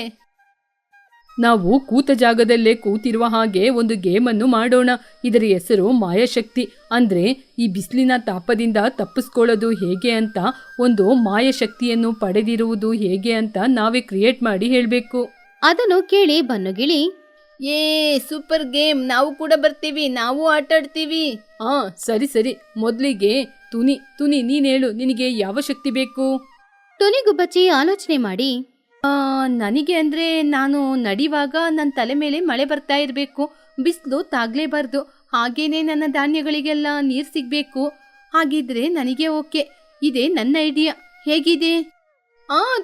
ನಾವು ಕೂತ ಜಾಗದಲ್ಲೇ ಕೂತಿರುವ ಹಾಗೆ ಒಂದು ಗೇಮನ್ನು ಮಾಡೋಣ. ಇದರ ಹೆಸರು ಮಾಯಾಶಕ್ತಿ. ಅಂದರೆ ಈ ಬಿಸಿಲಿನ ತಾಪದಿಂದ ತಪ್ಪಿಸ್ಕೊಳ್ಳೋದು ಹೇಗೆ ಅಂತ, ಒಂದು ಮಾಯಾಶಕ್ತಿಯನ್ನು ಪಡೆದಿರುವುದು ಹೇಗೆ ಅಂತ ನಾವೇ ಕ್ರಿಯೇಟ್ ಮಾಡಿ ಹೇಳಬೇಕು. ಅದನ್ನು ಕೇಳಿ ಬನ್ನುಗಿಳಿ, ಸೂಪರ್ ಗೇಮ್, ನಾವು ಕೂಡ ಬರ್ತೀವಿ, ನಾವು ಆಟಾಡ್ತೀವಿ. ಸರಿ ಸರಿ, ಮೊದಲಿಗೆ ತುನಿ ನೀನ್ ಹೇಳು, ನಿನಗೆ ಯಾವ ಶಕ್ತಿ ಬೇಕು? ತುನಿಗುಬ್ಬಚ್ಚಿ ಆಲೋಚನೆ ಮಾಡಿ, ನನಗೆ ಅಂದ್ರೆ ನಾನು ನಡೆಯುವಾಗ ನನ್ನ ತಲೆ ಮೇಲೆ ಮಳೆ ಬರ್ತಾ ಇರಬೇಕು, ಬಿಸಿಲು ತಾಗ್ಲೇಬಾರ್ದು, ಹಾಗೇನೆ ನನ್ನ ಧಾನ್ಯಗಳಿಗೆಲ್ಲ ನೀರು ಸಿಗ್ಬೇಕು. ಹಾಗಿದ್ರೆ ನನಗೆ ಓಕೆ. ಇದೇ ನನ್ನ ಐಡಿಯಾ. ಹೇಗಿದೆ?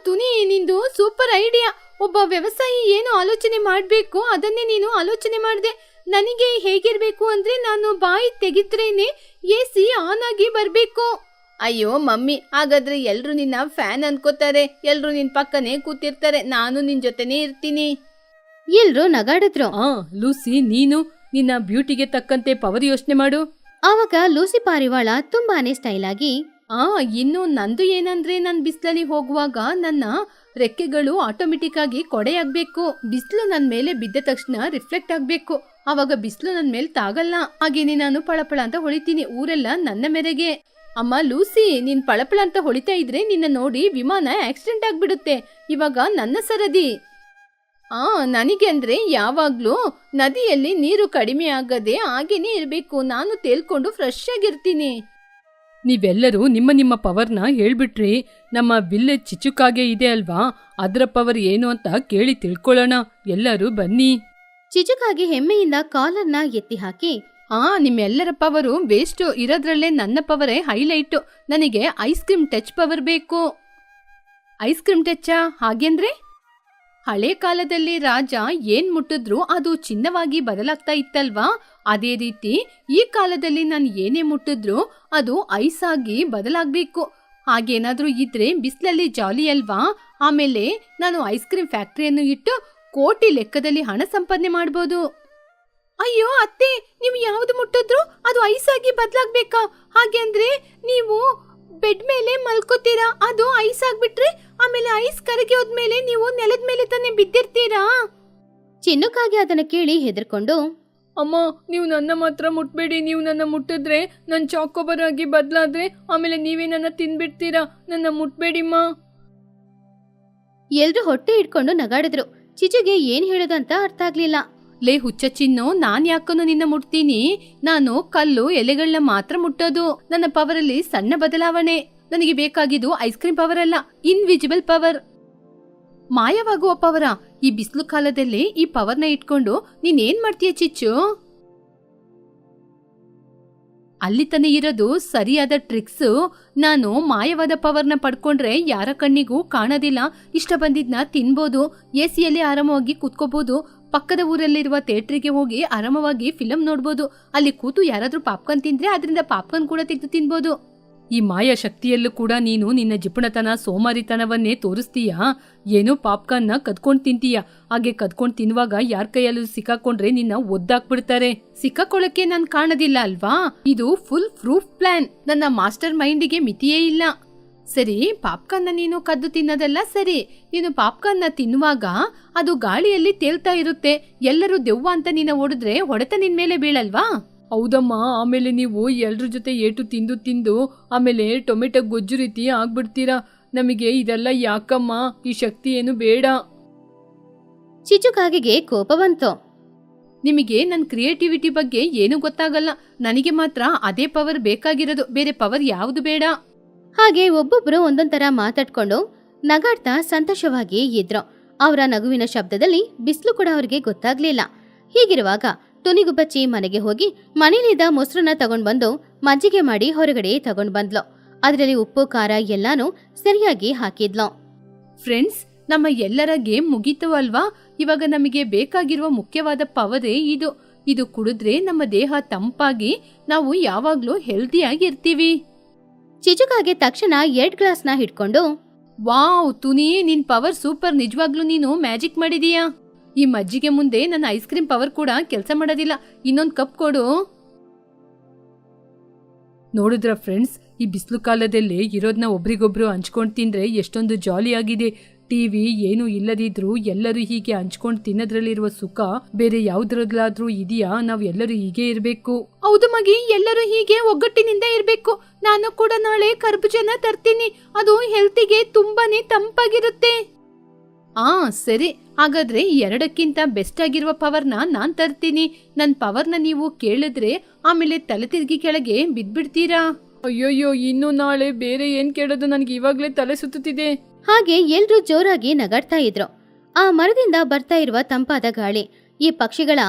ತುನಿ, ನಿಂದು ಸೂಪರ್ ಐಡಿಯಾ. ಒಬ್ಬ ವ್ಯವಸಾಯಿ ಏನು ಆಲೋಚನೆ ಮಾಡಬೇಕು ಅದನ್ನೇ ನೀನು ಆಲೋಚನೆ ಮಾಡಿದೆ. ನನಗೆ ಹೇಗಿರ್ಬೇಕು ಅಂದ್ರೆ, ನಾನು ಬಾಯಿ ತೆಗಿದ್ರೇನೆ AC ಆನ್ ಆಗಿ ಬರ್ಬೇಕು. ಅಯ್ಯೋ ಮಮ್ಮಿ, ಹಾಗಾದ್ರೆ ಎಲ್ರು ನಿನ್ನ ಫ್ಯಾನ್ ಅನ್ಕೋತಾರೆ, ಎಲ್ರು ನಿನ್ ಪಕ್ಕನೆ ಕೂತಿರ್ತಾರೆ, ನಾನು ನಿನ್ ಜೊತೆನೇ ಇರ್ತೀನಿ. ಎಲ್ರು ನಗಾಡಿದ್ರು. ಲೂಸಿ, ನೀನು ನಿನ್ನ ಬ್ಯೂಟಿಗೆ ತಕ್ಕಂತೆ ಪವರ್ ಯೋಚನೆ ಮಾಡು. ಆವಾಗ ಲೂಸಿ ಪಾರಿವಾಳ ತುಂಬಾನೇ ಸ್ಟೈಲ್ ಆಗಿ, ಇನ್ನು ನಂದು ಏನಂದ್ರೆ, ನನ್ ಬಿಸಿಲಲ್ಲಿ ಹೋಗುವಾಗ ನನ್ನ ರೆಕ್ಕೆಗಳು ಆಟೋಮೆಟಿಕ್ ಆಗಿ ಕೊಡೆಯಾಗ್ಬೇಕು. ಬಿಸಿಲು ನನ್ ಮೇಲೆ ಬಿದ್ದ ತಕ್ಷಣ ರಿಫ್ಲೆಕ್ಟ್ ಆಗ್ಬೇಕು. ಆವಾಗ ಬಿಸಿಲು ನನ್ ಮೇಲೆ ತಾಗಲ್ಲ. ಹಾಗೇನೆ ನಾನು ಪಳಪಳ ಅಂತ ಹೊಳಿತೀನಿ, ಊರೆಲ್ಲ ನನ್ನ ಮೇರೆಗೆ. ಅಮ್ಮ ಲೂಸಿ, ನೀನ್ ಪಳಪಳ ಅಂತ ಹೊಳಿತಾ ಇದ್ರೆ ನಿನ್ನ ನೋಡಿ ವಿಮಾನ ಆಕ್ಸಿಡೆಂಟ್ ಆಗ್ಬಿಡುತ್ತೆ. ಇವಾಗ ನನ್ನ ಸರದಿ. ನನಗೆ ಅಂದ್ರೆ ಯಾವಾಗ್ಲೂ ನದಿಯಲ್ಲಿ ನೀರು ಕಡಿಮೆ ಆಗದೆ ಹಾಗೇನೆ ಇರ್ಬೇಕು. ನಾನು ತೇಲ್ಕೊಂಡು ಫ್ರೆಶ್ ಆಗಿರ್ತೀನಿ. ನೀವೆಲ್ಲರೂ ನಿಮ್ಮ ನಿಮ್ಮ ಪವರ್ನ ಹೇಳ್ಬಿಟ್ರಿ. ನಮ್ಮ ವಿಲೇಜ್ ಚಿಚುಕಾಗೆ ಇದೆ ಅಲ್ವಾ, ಅದರ ಪವರ್ ಏನು ಅಂತ ಕೇಳಿ ತಿಳ್ಕೊಳ್ಳೋಣ. ಎಲ್ಲರೂ ಬನ್ನಿ. ಚಿಚುಕಾಗೆ ಹೆಮ್ಮೆಯಿಂದ ಕಾಲರ್ನ ಎತ್ತಿ ಹಾಕಿ, ನಿಮ್ಮೆಲ್ಲರ ಪವರು ವೇಸ್ಟ್, ಇರೋದ್ರಲ್ಲೇ ನನ್ನ ಪವರೇ ಹೈಲೈಟು. ನನಗೆ ಐಸ್ ಕ್ರೀಮ್ ಟಚ್ ಪವರ್ ಬೇಕು. ಐಸ್ ಕ್ರೀಮ್ ಟಚ್ಚಾ? ಹಾಗೆಂದ್ರೆ ಹಳೆ ಕಾಲದಲ್ಲಿ ರಾಜ ಏನ್ ಮುಟ್ಟಿದ್ರು ಅದು ಚಿನ್ನವಾಗಿ ಬದಲಾಗ್ತಾ ಇತ್ತಲ್ವಾ, ಅದೇ ರೀತಿ ಈ ಕಾಲದಲ್ಲಿ ನಾನು ಏನೇ ಮುಟ್ಟಿದ್ರು ಅದು ಐಸ್ ಆಗಿ ಬದಲಾಗ್ಬೇಕು. ಹಾಗೇನಾದ್ರೂ ಇದ್ರೆ ಬಿಸಿಲಲ್ಲಿ ಜಾಲಿ ಅಲ್ವಾ. ಆಮೇಲೆ ನಾನು ಐಸ್ ಕ್ರೀಮ್ ಫ್ಯಾಕ್ಟ್ರಿಯನ್ನು ಇಟ್ಟು ಕೋಟಿ ಲೆಕ್ಕದಲ್ಲಿ ಹಣ ಸಂಪಾದನೆ ಮಾಡ್ಬೋದು. ಅಯ್ಯೋ ಅತ್ತೆ, ನೀವು ಯಾವ್ದು ಮುಟ್ಟಿದ್ರು ಅದು ಐಸ್ ಆಗಿ ಬದಲಾಗ್ಬೇಕಾ? ಹಾಗೆ ಅಂದ್ರೆ ನೀವು ಬೆಡ್ ಮೇಲೆ ಮಲ್ಕೋತೀರಾ, ಅದು ಐಸ್ ಆಗ್ಬಿಟ್ರೆ ಆಮೇಲೆ ಐಸ್ ಕರಗಿ ಹೋದ್ಮೇಲೆ ನೀವು ನೆಲದ ಮೇಲೆ ತಾನೇ ಬಿದ್ದಿರ್ತೀರಾ. ಚಿನ್ನುಕಾಗೆ ಅದನ್ನ ಕೇಳಿ ಹೆದರ್ಕೊಂಡು, ಅಮ್ಮ, ನೀವು ನನ್ನ ಮಾತ್ರ ಮುಟ್ಬೇಡಿ. ನೀವು ನನ್ನ ಮುಟ್ಟಿದ್ರೆ ನನ್ನ ಚಾಕೋಬರ್ ಆಗಿ ಬದಲಾದ್ರೆ ಆಮೇಲೆ ನೀವೇ ನನ್ನ ತಿನ್ಬಿಡ್ತೀರಾ. ನನ್ನ ಮುಟ್ಬೇಡಿಮ್ಮ. ಎಲ್ರು ಹೊಟ್ಟೆ ಇಟ್ಕೊಂಡು ನಗಾಡಿದ್ರು. ಚಿಚುಗೆ ಏನ್ ಹೇಳೋದಂತ ಅರ್ಥ ಆಗ್ಲಿಲ್ಲ. ಲೇ ಹುಚ್ಚ ಚಿನ್ನು, ನಾನ್ ಯಾಕನ್ನು ನಿನ್ನ ಮುಟ್ತೀನಿ? ನಾನು ಕಲ್ಲು ಎಲೆಗಳನ್ನ ಮಾತ್ರ ಮುಟ್ಟೋದು. ನನ್ನ ಪವರಲ್ಲಿ ಸಣ್ಣ ಬದಲಾವಣೆ. ನನಗೆ ಬೇಕಾಗಿದ್ದು ಐಸ್ ಕ್ರೀಮ್ ಪವರ್ ಅಲ್ಲ, ಇನ್ವಿಜಿಬಲ್ ಪವರ್, ಮಾಯವಾಗುವ ಪವರ. ಈ ಬಿಸಿಲು ಕಾಲದಲ್ಲಿ ಈ ಪವರ್ನ ಇಟ್ಕೊಂಡು ನೀನೇನ್ ಮಾಡ್ತೀಯ ಚಿಚ್ಚು? ಅಲ್ಲಿ ತಾನೇ ಇರೋದು ಸರಿಯಾದ ಟ್ರಿಕ್ಸ್. ನಾನು ಮಾಯವಾದ ಪವರ್ನ ಪಡ್ಕೊಂಡ್ರೆ ಯಾರ ಕಣ್ಣಿಗೂ ಕಾಣೋದಿಲ್ಲ. ಇಷ್ಟ ಬಂದಿದ್ನ ತಿನ್ಬೋದು, ಎಸಿಯಲ್ಲಿ ಆರಾಮವಾಗಿ ಕೂತ್ಕೋಬಹುದು, ಪಕ್ಕದ ಊರಲ್ಲಿರುವ ಥಿಯೇಟ್ರಿಗೆ ಹೋಗಿ ಆರಾಮವಾಗಿ ಫಿಲಂ ನೋಡ್ಬೋದು. ಅಲ್ಲಿ ಕೂತು ಯಾರಾದ್ರೂ ಪಾಪ್ಕಾರ್ನ್ ತಿಂದ್ರೆ ಅದರಿಂದ ಪಾಪ್ಕಾರ್ನ್ ಕೂಡ ತೆಗೆದು ತಿನ್ಬೋದು. ಈ ಮಾಯಾ ಶಕ್ತಿಯಲ್ಲೂ ಕೂಡ ನೀನು ನಿನ್ನ ಜಿಪುಣತನ, ಸೋಮಾರಿತನವನ್ನೇ ತೋರಿಸ್ತೀಯಾ? ಏನೋ ಪಾಪ್ಕಾರ್ನ್ನ ಕದ್ಕೊಂಡ್ ತಿಂತೀಯ. ಹಾಗೆ ಕದ್ಕೊಂಡ್ ತಿನ್ನುವಾಗ ಯಾರ ಕೈಯಲ್ಲೂ ಸಿಕ್ಕಾಕೊಂಡ್ರೆ ನಿನ್ನ ಒದ್ದಾಕ್ಬಿಡ್ತಾರೆ. ಸಿಕ್ಕಾಕೊಳ್ಳಕ್ಕೆ ನಾನ್ ಕಾಣೋದಿಲ್ಲ ಅಲ್ವಾ? ಇದು ಫುಲ್ ಪ್ರೂಫ್ ಪ್ಲಾನ್. ನನ್ನ ಮಾಸ್ಟರ್ ಮೈಂಡಿಗೆ ಮಿತಿಯೇ ಇಲ್ಲ. ಸರಿ, ಪಾಪ್ಕಾರ್ನ್ನ ನೀನು ಕದ್ದು ತಿನ್ನೋದಲ್ಲ ಸರಿ. ನೀನು ಪಾಪ್ಕಾರ್ನ್ನ ತಿನ್ನುವಾಗ ಅದು ಗಾಳಿಯಲ್ಲಿ ತೇಲ್ತಾ ಇರುತ್ತೆ. ಎಲ್ಲರೂ ದೆವ್ವ ಅಂತ ನೀನ ಹೊಡೆದ್ರೆ ಹೊಡೆತ ನಿನ್ ಮೇಲೆ ಬೀಳಲ್ವಾ? ಹೌದಮ್ಮ. ಆಮೇಲೆ ನೀವು ಎಲ್ರ ಜೊತೆ ಏಟು ತಿಂದು ತಿಂದು ಆಮೇಲೆ ಟೊಮೆಟೊ ಗೊಜ್ಜು ರೀತಿ ಆಗ್ಬಿಡ್ತೀರಾ. ನಮಗೆ ಇದೆಲ್ಲ ಯಾಕಮ್ಮ? ಈ ಶಕ್ತಿ ಏನು ಬೇಡ. ಚಿಚುಕಾಗೆಗೆ ಕೋಪ ಬಂತು. ನಿಮಗೆ ನನ್ನ ಕ್ರಿಯೇಟಿವಿಟಿ ಬಗ್ಗೆ ಏನೂ ಗೊತ್ತಾಗಲ್ಲ. ನನಗೆ ಮಾತ್ರ ಅದೇ ಪವರ್ ಬೇಕಾಗಿರೋದು, ಬೇರೆ ಪವರ್ ಯಾವುದು ಬೇಡ. ಹಾಗೆ ಒಬ್ಬೊಬ್ರು ಒಂದೊಂದರ ಮಾತಾಡ್ಕೊಂಡು ನಗಾಡ್ತಾ ಸಂತೋಷವಾಗಿ ಇದ್ರು. ಅವರ ನಗುವಿನ ಶಬ್ದದಲ್ಲಿ ಬಿಸಿಲು ಕೂಡ ಅವ್ರಿಗೆ ಗೊತ್ತಾಗ್ಲಿಲ್ಲ. ಹೀಗಿರುವಾಗ ತುನಿಗುಬ್ಬಚ್ಚಿ ಮನೆಗೆ ಹೋಗಿ ಮನೇಲಿದ್ದ ಮೊಸರನ್ನ ತಗೊಂಡ್ ಬಂದು ಮಜ್ಜಿಗೆ ಮಾಡಿ ಹೊರಗಡೆ ತಗೊಂಡ್ ಬಂದ್ಲು. ಅದರಲ್ಲಿ ಉಪ್ಪು ಖಾರ ಎಲ್ಲಾನು ಸರಿಯಾಗಿ ಹಾಕಿದ್ಲು. ಫ್ರೆಂಡ್ಸ್, ನಮ್ಮ ಎಲ್ಲರ ಗೇಮ್ ಮುಗೀತು ಅಲ್ವಾ? ಇವಾಗ ನಮಗೆ ಬೇಕಾಗಿರುವ ಮುಖ್ಯವಾದ ಪವರೇ ಇದು. ಇದು ಕುಡಿದ್ರೆ ನಮ್ಮ ದೇಹ ತಂಪಾಗಿ ನಾವು ಯಾವಾಗ್ಲೂ ಹೆಲ್ದಿಯಾಗಿ ಇರ್ತೀವಿ. ಚಿಚುಕಾಗೆ ತಕ್ಷಣ 2 ಗ್ಲಾಸ್ನ ಹಿಡ್ಕೊಂಡು, ವಾವ್ ತುನಿ, ನಿನ್ ಪವರ್ ಸೂಪರ್. ನಿಜವಾಗ್ಲೂ ನೀನು ಮ್ಯಾಜಿಕ್ ಮಾಡಿದೀಯಾ. ಈ ಮಜ್ಜಿಗೆ ಮುಂದೆ ನನ್ನ ಐಸ್ ಕ್ರೀಮ್ ಪವರ್ ಕೂಡ ಕೆಲಸ ಮಾಡೋದಿಲ್ಲ. ಇನ್ನೊಂದು ಕಪ್ ಕೊಡು. ನೋಡಿದ್ರ ಫ್ರೆಂಡ್ಸ್, ಈ ಬಿಸಿಲು ಕಾಲದಲ್ಲಿ ಇರೋದನ್ನ ಒಬ್ರಿಗೊಬ್ರು ಹಂಚ್ಕೊಂಡು ತಿಂದ್ರೆ ಎಷ್ಟೊಂದು ಜಾಲಿ ಆಗಿದೆ. ಟಿವಿ ಏನು ಇಲ್ಲದಿದ್ರು ಎಲ್ಲರೂ ಹೀಗೆ ಹಂಚ್ಕೊಂಡು ತಿನ್ನೋದ್ರಲ್ಲಿರುವ ಸುಖ ಬೇರೆ ಯಾವ್ದ್ರಲ್ಲಾದ್ರೂ ಇದೆಯಾ? ನಾವ್ ಎಲ್ಲರೂ ಹೀಗೆ ಇರ್ಬೇಕು. ಹೌದು ಮಗಿ, ಎಲ್ಲರೂ ಹೀಗೆ ಒಗ್ಗಟ್ಟಿನಿಂದ ಇರ್ಬೇಕು. ನಾನು ಕೂಡ ನಾಳೆ ಕರ್ಬೂಜನ ತರ್ತೀನಿ. ಅದು ಹೆಲ್ತಿಗೆ ತುಂಬಾನೇ ತಂಪಾಗಿರುತ್ತೆ. ಸರಿ, ಹಾಗಾದ್ರೆ ಎರಡಕ್ಕಿಂತ ಬೆಸ್ಟ್ ಆಗಿರುವ ಪವರ್ನ ನಾನ್ ತರ್ತೀನಿ. ನನ್ ಪವರ್ನ ನೀವು ಕೇಳಿದ್ರೆ ಆಮೇಲೆ ತಲೆ ತಿರುಗಿ ಕೆಳಗೆ ಬಿದ್ಬಿಡ್ತೀರಾ. ಅಯ್ಯೋಯ್ಯೋ, ಇನ್ನು ನಾಳೆ ಬೇರೆ ಏನ್ ಕೇಳೋದು? ನನ್ಗೆ ಇವಾಗ್ಲೇ ತಲೆ ಸುತ್ತುತ್ತಿದೆ. ಹಾಗೆ ಎಲ್ರೂ ಜೋರಾಗಿ ನಗಾಡ್ತಾ ಇದ್ರು. ಆ ಮರದಿಂದ ಬರ್ತಾ ಇರುವ ತಂಪಾದ ಗಾಳಿ, ಈ ಪಕ್ಷಿಗಳ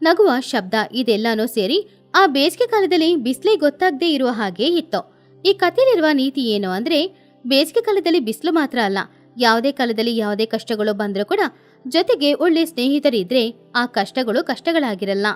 ನಗುವ ಶಬ್ದ ಇದೆಲ್ಲಾನು ಸೇರಿ ಆ ಬೇಸಿಗೆ ಕಾಲದಲ್ಲಿ ಬಿಸಿಲೇ ಗೊತ್ತಾಗದೆ ಇರುವ ಹಾಗೆ ಇತ್ತು. ಈ ಕಥೆಯಲ್ಲಿರುವ ನೀತಿ ಏನು ಅಂದ್ರೆ, ಬೇಸಿಗೆ ಕಾಲದಲ್ಲಿ ಬಿಸಿಲು ಮಾತ್ರ ಅಲ್ಲ, ಯಾವುದೇ ಕಾಲದಲ್ಲಿ ಯಾವುದೇ ಕಷ್ಟಗಳು ಬಂದ್ರೂ ಕೂಡ ಜೊತೆಗೆ ಒಳ್ಳೆ ಸ್ನೇಹಿತರಿದ್ರೆ ಆ ಕಷ್ಟಗಳು ಕಷ್ಟಗಳಾಗಿರಲ್ಲ.